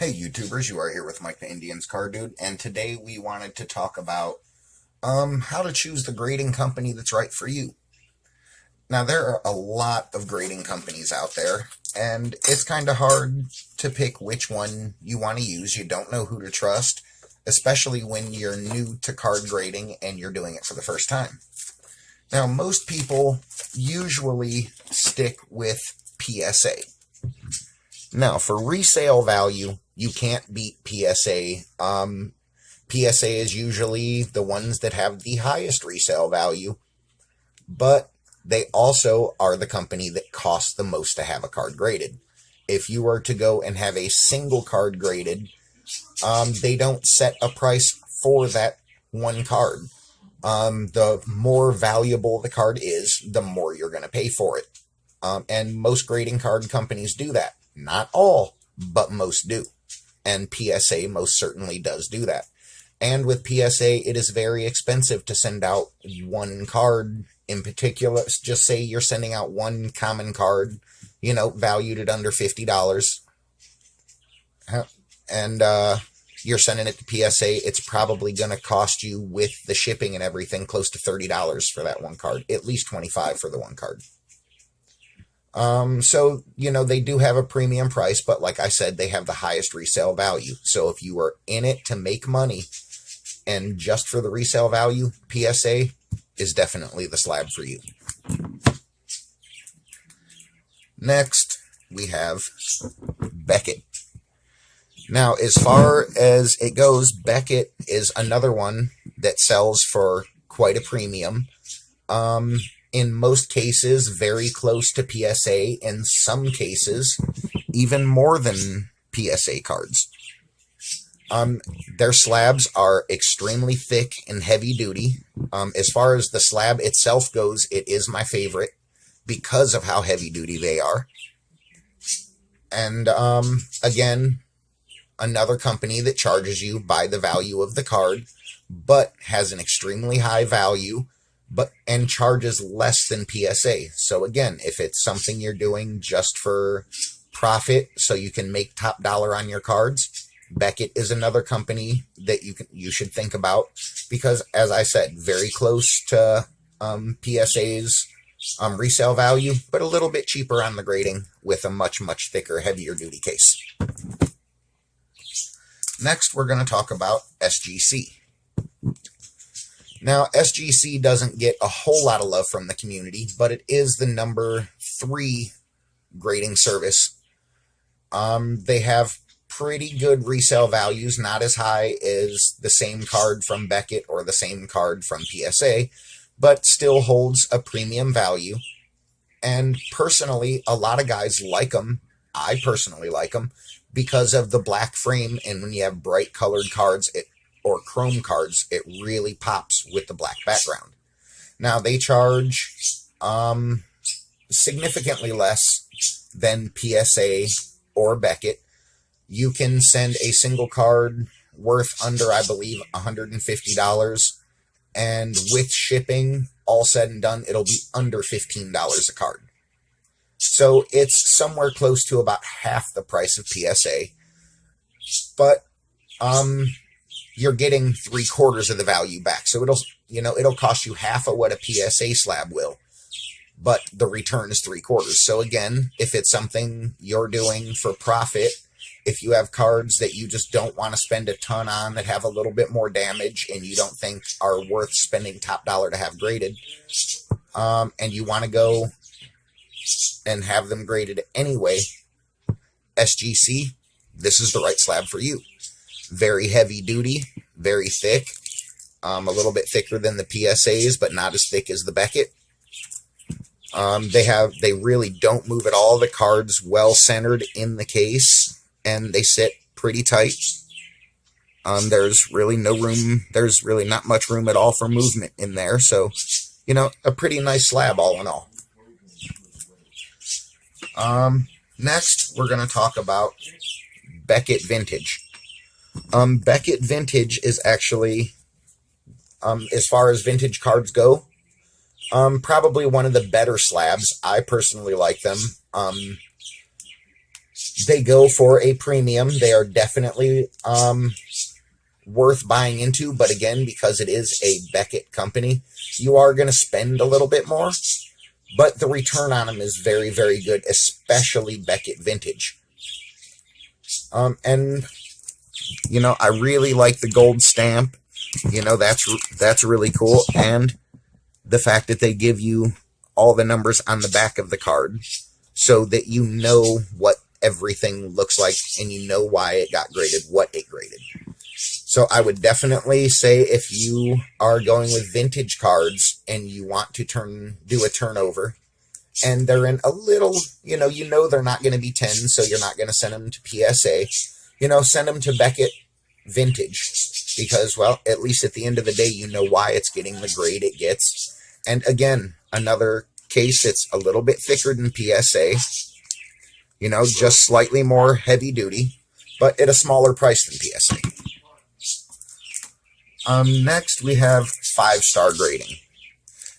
Hey YouTubers, you are here with Mike the Indians Car Dude, and today we wanted to talk about how to choose the grading company that's right for you. Now there are a lot of grading companies out there, and it's kind of hard to pick which one you want to use. You don't know who to trust, especially when you're new to card grading and you're doing it for the first time. Now most people usually stick with PSA. Now, for resale value, you can't beat PSA. PSA is usually the ones that have the highest resale value, but they also are the company that costs the most to have a card graded. If you were to go and have a single card graded, they don't set a price for that one card. The more valuable the card is, the more you're going to pay for it. And most grading card companies do that. Not all, but most do. And PSA most certainly does do that. And with PSA, it is very expensive to send out one card in particular. Just say you're sending out one common card, valued at under $50. And you're sending it to PSA, it's probably going to cost you, with the shipping and everything, close to $30 for that one card. At least $25 for the one card. So, they do have a premium price, but like I said, they have the highest resale value. So if you are in it to make money and just for the resale value, PSA is definitely the slab for you. Next, we have Beckett. Now, as far as it goes, Beckett is another one that sells for quite a premium. In most cases, very close to PSA. In some cases, even more than PSA cards. Their slabs are extremely thick and heavy duty. As far as the slab itself goes, it is my favorite because of how heavy duty they are. And again, another company that charges you by the value of the card, but has an extremely high value, and charges less than PSA. So again, if it's something you're doing just for profit so you can make top dollar on your cards, Beckett is another company that you should think about, because as I said, very close to PSA's resale value, but a little bit cheaper on the grading with a much thicker, heavier duty case. Next, we're going to talk about SGC. Now, SGC doesn't get a whole lot of love from the community, but it is the number 3 grading service. They have pretty good resale values, not as high as the same card from Beckett or the same card from PSA, but still holds a premium value. And personally, a lot of guys like them. I personally like them because of the black frame, and when you have bright colored cards, or chrome cards, it really pops with the black background. Now, they charge significantly less than PSA or Beckett. You can send a single card worth under, I believe, $150, and with shipping, all said and done, it'll be under $15 a card. So it's somewhere close to about half the price of PSA, but you're getting 3/4 of the value back. So it'll cost you half of what a PSA slab will, but the return is 3/4. So again, if it's something you're doing for profit, if you have cards that you just don't want to spend a ton on, that have a little bit more damage and you don't think are worth spending top dollar to have graded, and you want to go and have them graded anyway, SGC, this is the right slab for you. Very heavy duty, very thick, a little bit thicker than the PSAs, but not as thick as the Beckett. They really don't move at all. The card's well centered in the case, and they sit pretty tight. There's really no room. There's really not much room at all for movement in there. So, a pretty nice slab all in all. Next, we're going to talk about Beckett Vintage. Beckett Vintage is actually, as far as vintage cards go, probably one of the better slabs. I personally like them. they go for a premium. They are definitely worth buying into, but again, because it is a Beckett company, you are going to spend a little bit more, but the return on them is very, very good, especially Beckett Vintage. And you know, I really like the gold stamp. You know, that's really cool, and the fact that they give you all the numbers on the back of the card so that you know what everything looks like and you know why it got graded, what it graded. So I would definitely say if you are going with vintage cards and you want to do a turnover and they're in a little, you know they're not going to be 10, so you're not going to send them to PSA, send them to Beckett Vintage, because, well, at least at the end of the day, you know why it's getting the grade it gets. And again, another case, it's a little bit thicker than PSA, just slightly more heavy duty, but at a smaller price than PSA. Next, we have 5-star grading.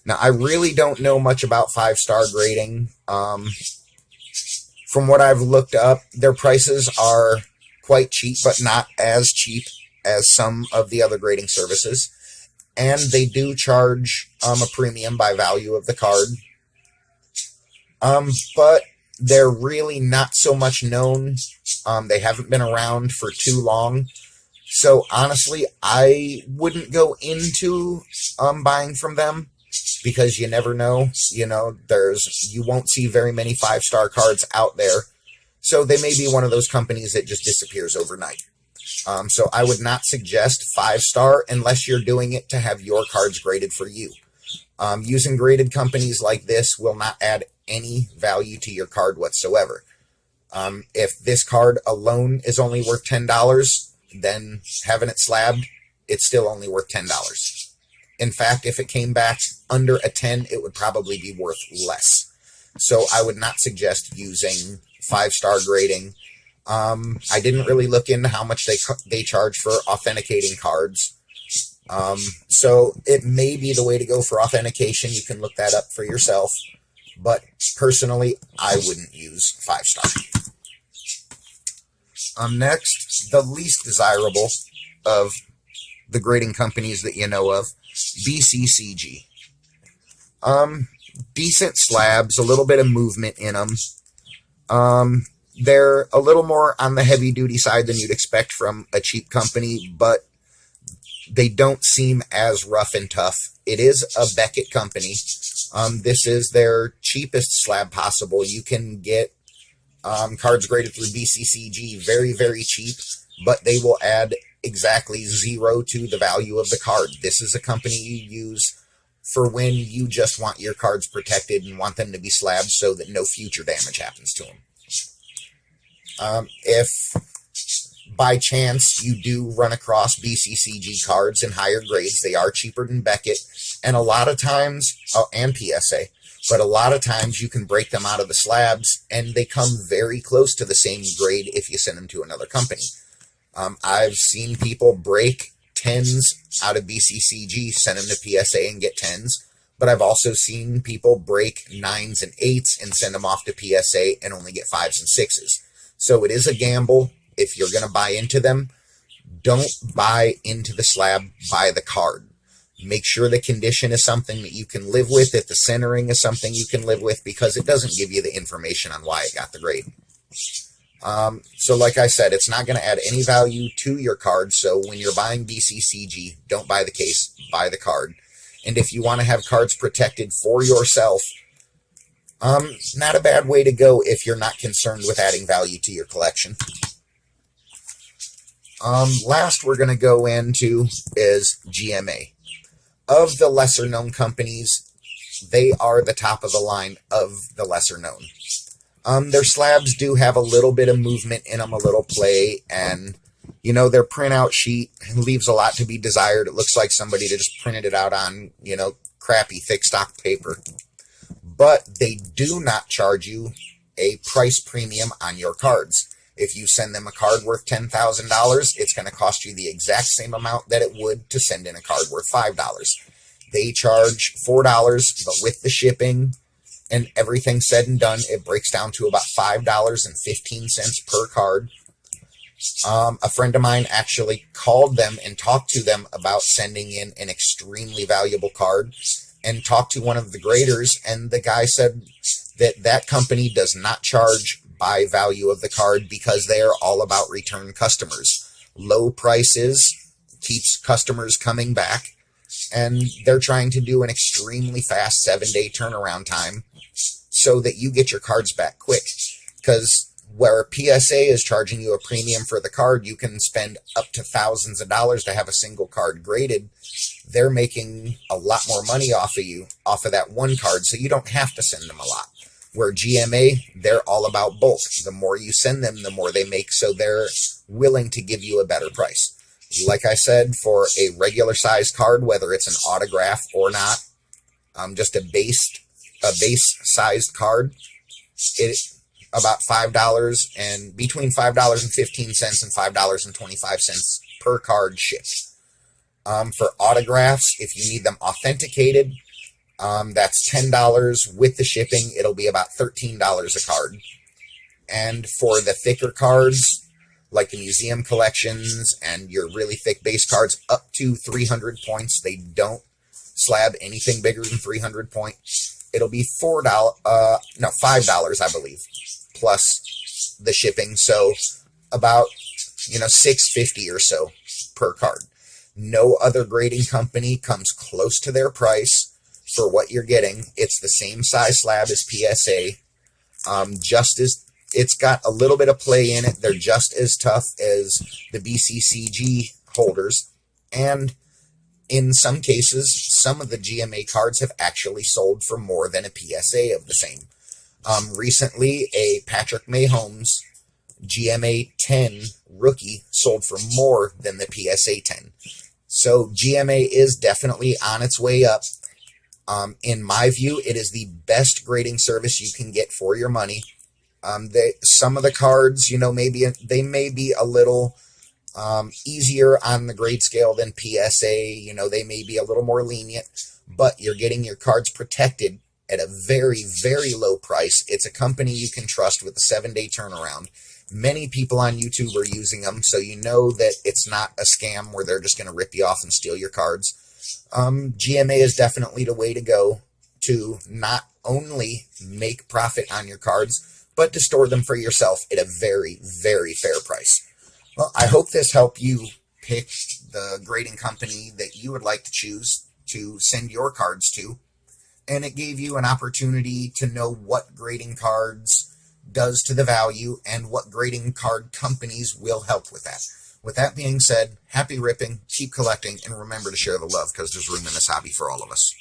Now, I really don't know much about 5-star grading. From what I've looked up, their prices are quite cheap, but not as cheap as some of the other grading services. And they do charge a premium by value of the card. But they're really not so much known. They haven't been around for too long. So honestly, I wouldn't go into buying from them, because you never know. You won't see very many 5-star cards out there. So they may be one of those companies that just disappears overnight. So I would not suggest 5-star unless you're doing it to have your cards graded for you. Using graded companies like this will not add any value to your card whatsoever. If this card alone is only worth $10, then having it slabbed, it's still only worth $10. In fact, if it came back under a 10, it would probably be worth less. So I would not suggest using 5-star grading. I didn't really look into how much they charge for authenticating cards. So it may be the way to go for authentication. You can look that up for yourself. But personally, I wouldn't use 5-star. Next, the least desirable of the grading companies that you know of, BCCG. Decent slabs, a little bit of movement in them. They're a little more on the heavy-duty side than you'd expect from a cheap company, but they don't seem as rough and tough. It is a Beckett company. This is their cheapest slab possible. You can get cards graded through BCCG very, very cheap, but they will add exactly 0 to the value of the card. This is a company you use for when you just want your cards protected and want them to be slabbed so that no future damage happens to them. If by chance you do run across BCCG cards in higher grades, they are cheaper than Beckett, and a lot of times, and PSA, but a lot of times you can break them out of the slabs and they come very close to the same grade if you send them to another company. I've seen people break 10s out of BCCG, send them to PSA and get 10s, but I've also seen people break 9s and 8s and send them off to PSA and only get 5s and 6s. So it is a gamble. If you're going to buy into them, don't buy into the slab, buy the card. Make sure the condition is something that you can live with, that the centering is something you can live with, because it doesn't give you the information on why it got the grade. So like I said, it's not going to add any value to your card. So when you're buying BCCG, don't buy the case, buy the card. And if you want to have cards protected for yourself, not a bad way to go if you're not concerned with adding value to your collection. Last we're going to go into is GMA. Of the lesser known companies, they are the top of the line of the lesser known. Their slabs do have a little bit of movement in them, a little play, and their printout sheet leaves a lot to be desired. It looks like somebody just printed it out on, crappy thick stock paper. But they do not charge you a price premium on your cards. If you send them a card worth $10,000, it's going to cost you the exact same amount that it would to send in a card worth $5. They charge $4, but with the shipping, And everything said and done, it breaks down to about $5.15 per card. A friend of mine actually called them and talked to them about sending in an extremely valuable card, and talked to one of the graders, and the guy said that that company does not charge by value of the card because they are all about return customers. Low prices keeps customers coming back, and they're trying to do an extremely fast 7-day turnaround time so that you get your cards back quick. Because where PSA is charging you a premium for the card, you can spend up to thousands of dollars to have a single card graded. They're making a lot more money off of you, off of that one card, so you don't have to send them a lot. Where GMA, they're all about bulk. The more you send them, the more they make, so they're willing to give you a better price. Like I said, for a regular size card, whether it's an autograph or not, just a base sized card, it about $5 and between $5.15 and $5.25 per card shipped. For autographs, if you need them authenticated, that's $10 with the shipping. It'll be about $13 a card. And for the thicker cards, like the museum collections and your really thick base cards, up to 300 points, they don't slab anything bigger than 300 points. It'll be $5, I believe, plus the shipping. So about, $6.50 or so per card. No other grading company comes close to their price for what you're getting. It's the same size slab as PSA. It's got a little bit of play in it. They're just as tough as the BCCG holders. And in some cases, some of the GMA cards have actually sold for more than a PSA of the same. Recently, a Patrick Mahomes GMA 10 rookie sold for more than the PSA 10. So GMA is definitely on its way up. In my view, it is the best grading service you can get for your money. Some of the cards, they may be a little easier on the grade scale than PSA. They may be a little more lenient, but you're getting your cards protected at a very, very low price. It's a company you can trust with a 7-day turnaround. Many people on YouTube are using them, so you know that it's not a scam where they're just going to rip you off and steal your cards. GMA is definitely the way to go to not only make profit on your cards, but to store them for yourself at a very, very fair price. Well, I hope this helped you pick the grading company that you would like to choose to send your cards to, and it gave you an opportunity to know what grading cards does to the value and what grading card companies will help with that. With that being said, happy ripping, keep collecting, and remember to share the love, because there's room in this hobby for all of us.